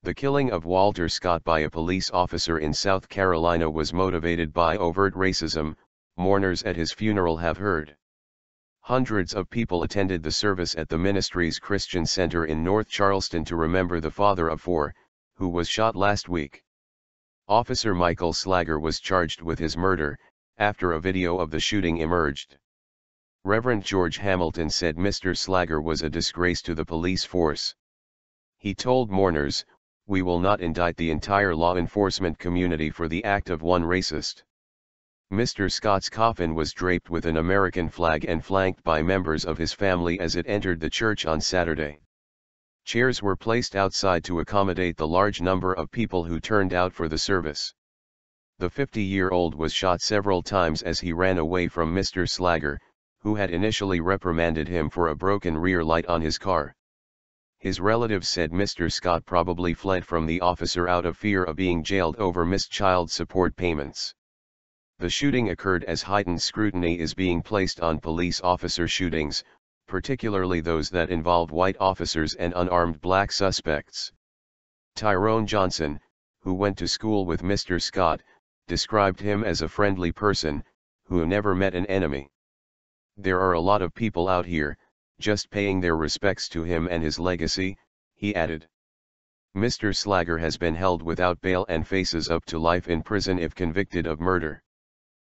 The killing of Walter Scott by a police officer in South Carolina was motivated by overt racism, mourners at his funeral have heard. Hundreds of people attended the service at the Ministries Christian Centre in North Charleston to remember the father of four, who was shot last week. Officer Michael Slager was charged with his murder, after a video of the shooting emerged. Reverend George Hamilton said Mr. Slager was a disgrace to the police force. He told mourners, "We will not indict the entire law enforcement community for the act of one racist." Mr. Scott's coffin was draped with an American flag and flanked by members of his family as it entered the church on Saturday. Chairs were placed outside to accommodate the large number of people who turned out for the service. The 50-year-old was shot several times as he ran away from Mr. Slager, who had initially reprimanded him for a broken rear light on his car. His relatives said Mr. Scott probably fled from the officer out of fear of being jailed over missed child support payments. The shooting occurred as heightened scrutiny is being placed on police officer shootings, particularly those that involve white officers and unarmed black suspects. Tyrone Johnson, who went to school with Mr. Scott, described him as a friendly person, who never met an enemy. "There are a lot of people out here, just paying their respects to him and his legacy," he added. Mr. Slager has been held without bail and faces up to life in prison if convicted of murder.